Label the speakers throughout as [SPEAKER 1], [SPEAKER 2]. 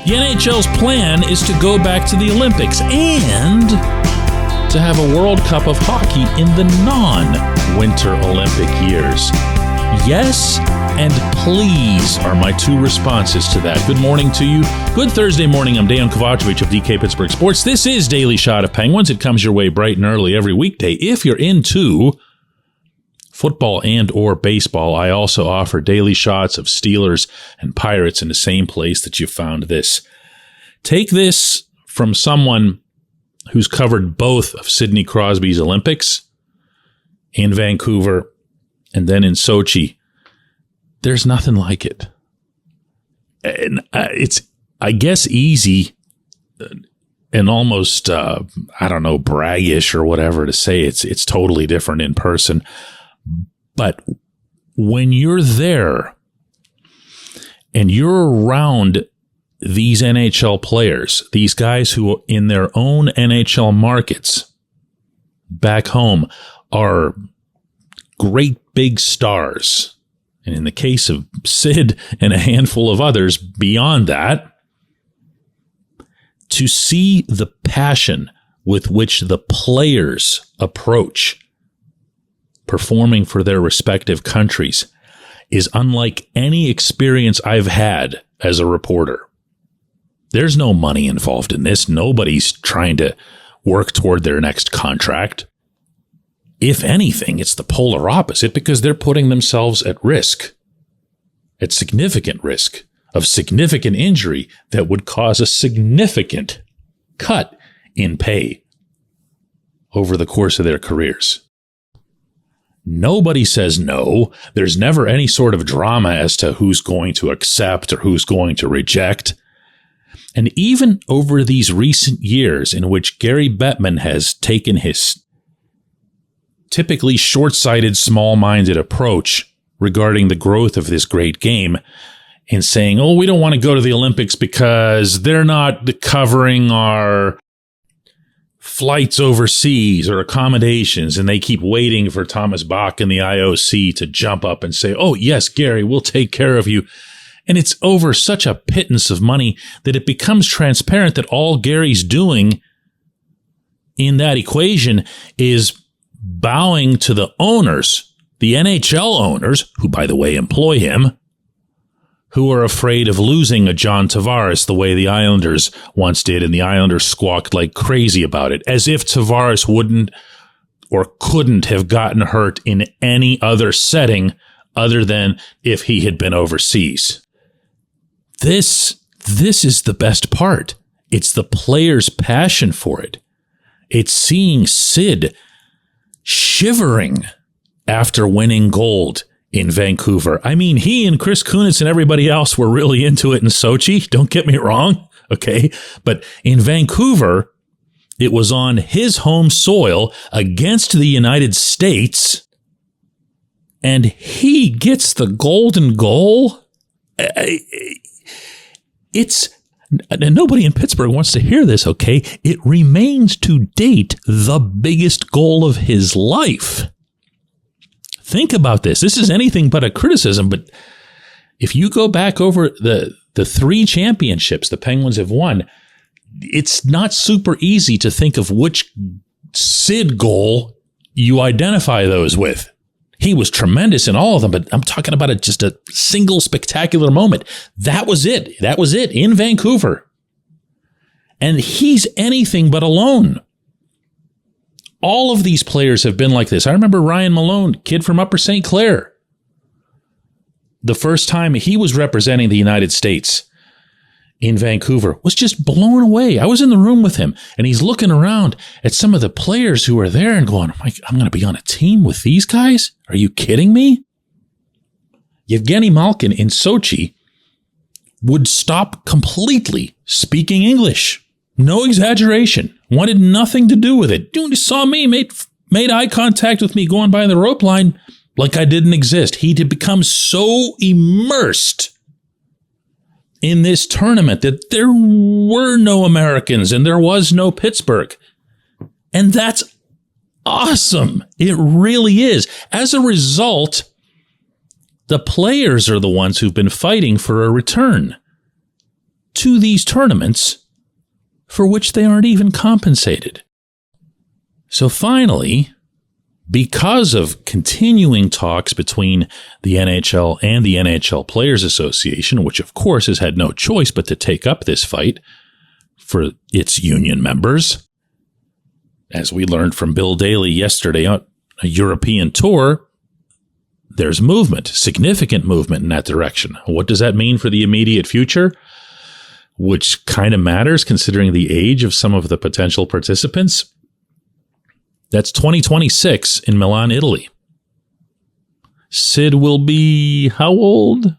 [SPEAKER 1] The NHL's plan is to go back to the Olympics and to have a World Cup of hockey in the non-Winter Olympic years. Yes and please are my two responses to that. Good morning to you. Good Thursday morning. I'm Dejan Kovacevic of DK Pittsburgh Sports. This is Daily Shot of Penguins. It comes your way bright and early every weekday. If you're into football and or baseball, I also offer daily shots of Steelers and Pirates in the same place that you found this. Take this from someone who's covered both of Sidney Crosby's Olympics in Vancouver and then in Sochi. There's nothing like it. And it's, I guess, easy and almost, braggish or whatever to say it's totally different in person. But when you're there and you're around these NHL players, these guys who in their own NHL markets back home are great big stars, and in the case of Sid and a handful of others beyond that, to see the passion with which the players approach performing for their respective countries is unlike any experience I've had as a reporter. There's no money involved in this. Nobody's trying to work toward their next contract. If anything, it's the polar opposite because they're putting themselves at risk, at significant risk of significant injury that would cause a significant cut in pay over the course of their careers. Nobody says no. There's never any sort of drama as to who's going to accept or who's going to reject. And even over these recent years in which Gary Bettman has taken his typically short-sighted, small-minded approach regarding the growth of this great game and saying, we don't want to go to the Olympics because they're not covering our flights overseas or accommodations, and they keep waiting for Thomas Bach and the IOC to jump up and say, yes, Gary, we'll take care of you. And it's over such a pittance of money that it becomes transparent that all Gary's doing in that equation is bowing to the owners, the NHL owners, who, by the way, employ him, who are afraid of losing a John Tavares the way the Islanders once did, and the Islanders squawked like crazy about it, as if Tavares wouldn't or couldn't have gotten hurt in any other setting other than if he had been overseas. This is the best part. It's the players' passion for it. It's seeing Sid shivering after winning gold in Vancouver. I mean, he and Chris Kunitz and everybody else were really into it in Sochi. Don't get me wrong. Okay. But in Vancouver, it was on his home soil against the United States, and he gets the golden goal. And nobody in Pittsburgh wants to hear this, okay? It remains to date the biggest goal of his life. Think about this. This is anything but a criticism, but if you go back over the three championships the Penguins have won, it's not super easy to think of which Sid goal you identify those with. He was tremendous in all of them, but I'm talking about just a single spectacular moment. That was it. That was it in Vancouver. And he's anything but alone. All of these players have been like this. I remember Ryan Malone, kid from Upper St. Clair. The first time he was representing the United States in Vancouver was just blown away. I was in the room with him, and he's looking around at some of the players who are there and going, I'm going to be on a team with these guys? Are you kidding me? Yevgeny Malkin in Sochi would stop completely speaking English. No exaggeration. Wanted nothing to do with it. He saw me, made eye contact with me going by the rope line like I didn't exist. He had become so immersed in this tournament that there were no Americans and there was no Pittsburgh. And that's awesome. It really is. As a result, the players are the ones who've been fighting for a return to these tournaments for which they aren't even compensated. So finally, because of continuing talks between the NHL and the NHL Players Association, which of course has had no choice but to take up this fight for its union members, as we learned from Bill Daly yesterday on a European tour, there's movement, significant movement in that direction. What does that mean for the immediate future? Which kind of matters considering the age of some of the potential participants. That's 2026 in Milan, Italy. Sid will be how old?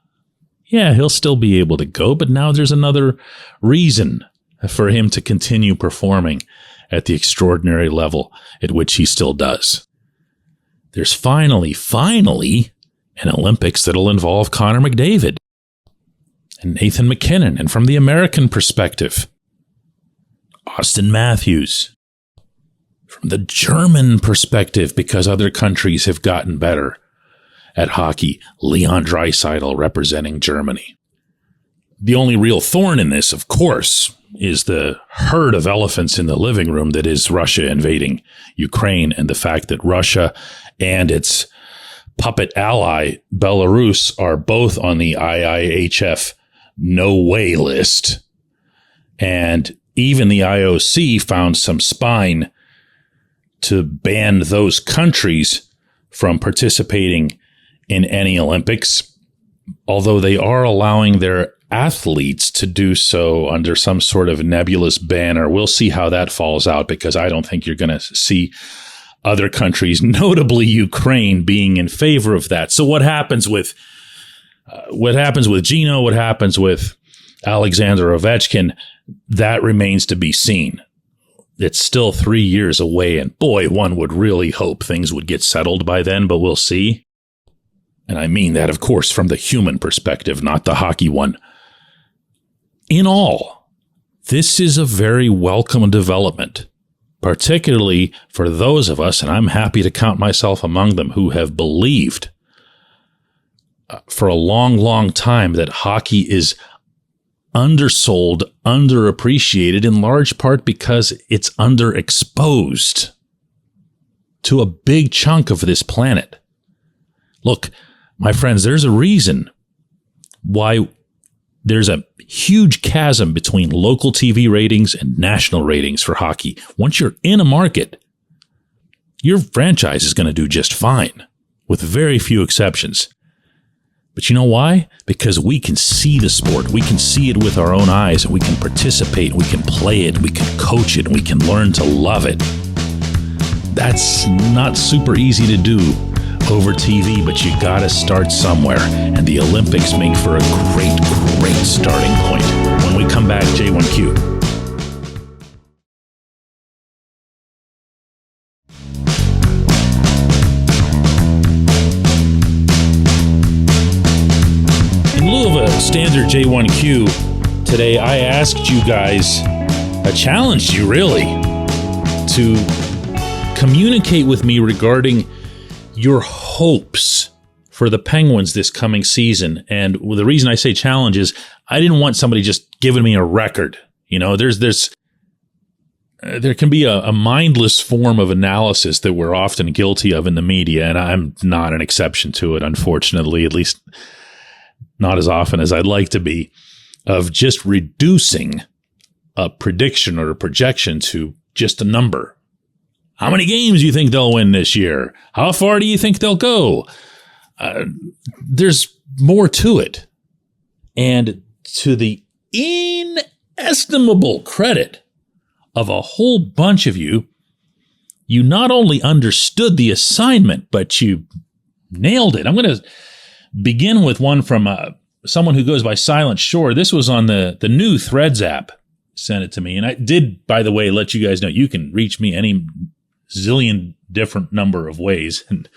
[SPEAKER 1] Yeah, he'll still be able to go, but now there's another reason for him to continue performing at the extraordinary level at which he still does. There's finally an Olympics that'll involve Connor McDavid and Nathan McKinnon, and from the American perspective, Austin Matthews. From the German perspective, because other countries have gotten better at hockey, Leon Draisaitl representing Germany. The only real thorn in this, of course, is the herd of elephants in the living room that is Russia invading Ukraine, and the fact that Russia and its puppet ally, Belarus, are both on the IIHF no-way list. And even the IOC found some spine to ban those countries from participating in any Olympics, although they are allowing their athletes to do so under some sort of nebulous banner. We'll see how that falls out, because I don't think you're going to see other countries, notably Ukraine, being in favor of that. So what happens with Gino, what happens with Alexander Ovechkin, that remains to be seen. It's still 3 years away, and boy, one would really hope things would get settled by then, but we'll see. And I mean that, of course, from the human perspective, not the hockey one. In all, this is a very welcome development, particularly for those of us, and I'm happy to count myself among them, who have believed for a long, long time that hockey is undersold, underappreciated, in large part because it's underexposed to a big chunk of this planet. Look, my friends, there's a reason why there's a huge chasm between local TV ratings and national ratings for hockey. Once you're in a market, your franchise is going to do just fine, with very few exceptions. But you know why? Because we can see the sport. We can see it with our own eyes, and we can participate, we can play it, we can coach it, and we can learn to love it. That's not super easy to do over TV, but you gotta start somewhere, and the Olympics make for a great starting point. When we come back, J1Q. In lieu of a standard J1Q, today I asked you guys, I challenged you really, to communicate with me regarding your hopes for the Penguins this coming season. And the reason I say challenge is I didn't want somebody just giving me a record. You know, there can be a mindless form of analysis that we're often guilty of in the media, and I'm not an exception to it, unfortunately, at least not as often as I'd like to be, of just reducing a prediction or a projection to just a number. How many games do you think they'll win this year? How far do you think they'll go? There's more to it. And to the inestimable credit of a whole bunch of you, you not only understood the assignment, but you nailed it. I'm going to begin with one from someone who goes by Silent Shore. This was on the new Threads app. Sent it to me. And I did, by the way, let you guys know you can reach me any zillion different number of ways, and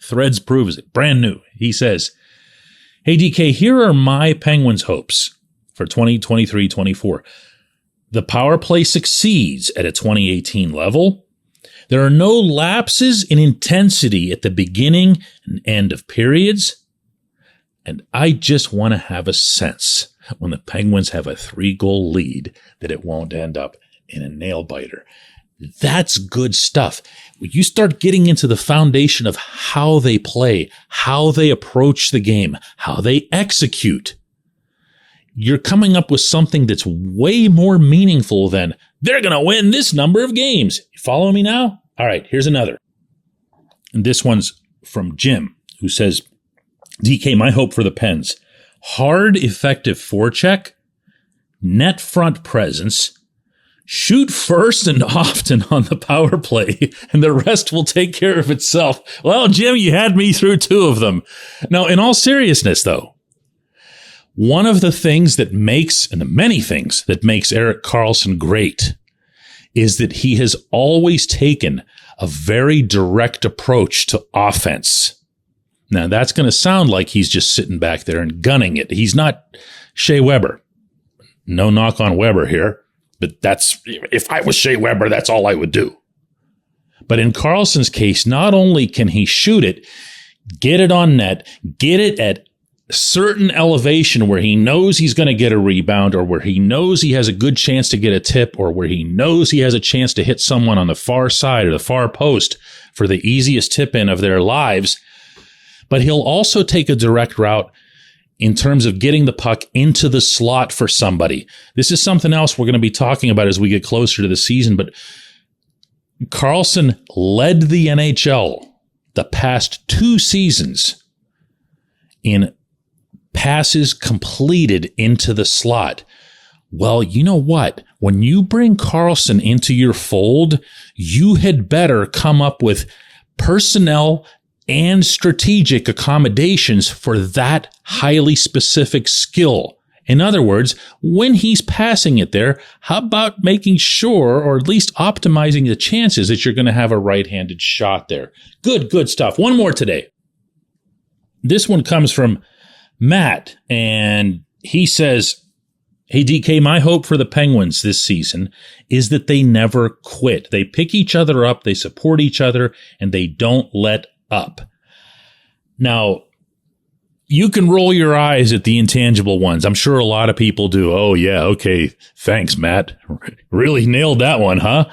[SPEAKER 1] Threads proves it. Brand new. He says, "Hey DK, here are my Penguins hopes for 2023-24. The power play succeeds at a 2018 level. There are no lapses in intensity at the beginning and end of periods. And I just want to have a sense when the Penguins have a 3-goal lead that it won't end up in a nail biter. That's good stuff. When you start getting into the foundation of how they play, how they approach the game, how they execute, you're coming up with something that's way more meaningful than they're going to win this number of games. You follow me now? All right, here's another. And this one's from Jim, who says, DK, my hope for the Pens. Hard, effective forecheck, net front presence, shoot first and often on the power play, and the rest will take care of itself. Well, Jim, you had me through 2 of them. Now, in all seriousness, though, one of the things that makes, and the many things that makes Erik Karlsson great, is that he has always taken a very direct approach to offense. Now, that's going to sound like he's just sitting back there and gunning it. He's not Shea Weber. No knock on Weber here, but if I was Shea Weber, that's all I would do. But in Karlsson's case, not only can he shoot it, get it on net, get it at certain elevation where he knows he's going to get a rebound, or where he knows he has a good chance to get a tip, or where he knows he has a chance to hit someone on the far side or the far post for the easiest tip in of their lives. But he'll also take a direct route in terms of getting the puck into the slot for somebody. This is something else we're going to be talking about as we get closer to the season, but Karlsson led the NHL the past 2 seasons in passes completed into the slot. Well, you know what? When you bring Karlsson into your fold, you had better come up with personnel and strategic accommodations for that highly specific skill. In other words, when he's passing it there, how about making sure, or at least optimizing the chances that you're going to have a right-handed shot there? Good stuff. One more today. This one comes from Matt, and he says, hey, DK, my hope for the Penguins this season is that they never quit. They pick each other up, they support each other, and they don't let up. Now, you can roll your eyes at the intangible ones. I'm sure a lot of people do. Oh, yeah, okay, thanks, Matt. Really nailed that one, huh?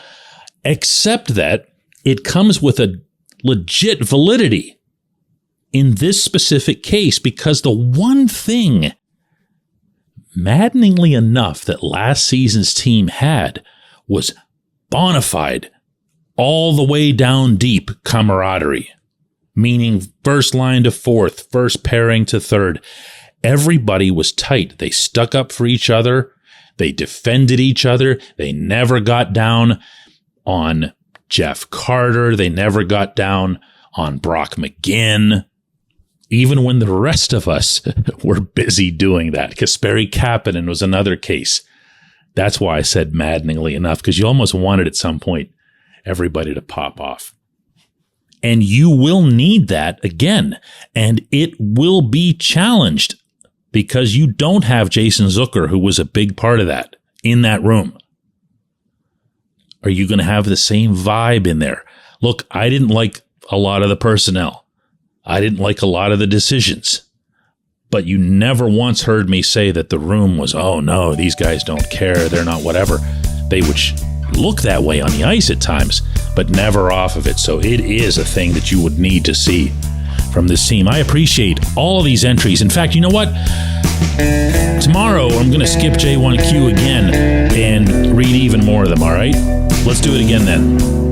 [SPEAKER 1] Except that it comes with a legit validity in this specific case, because the one thing, maddeningly enough, that last season's team had was bona fide, all the way down deep camaraderie, meaning first line to fourth, first pairing to third. Everybody was tight. They stuck up for each other. They defended each other. They never got down on Jeff Carter. They never got down on Brock McGinn, even when the rest of us were busy doing that. Kasperi Kapanen was another case. That's why I said maddeningly enough, because you almost wanted at some point everybody to pop off. And you will need that again, and it will be challenged because you don't have Jason Zucker, who was a big part of that, in that room. Are you going to have the same vibe in there? Look, I didn't like a lot of the personnel. I didn't like a lot of the decisions. But you never once heard me say that the room was, oh no, these guys don't care, they're not whatever. They would look that way on the ice at times, but never off of it. So it is a thing that you would need to see from this team. I appreciate all of these entries. In fact, you know what? Tomorrow, I'm going to skip J1Q again and read even more of them, all right? Let's do it again then.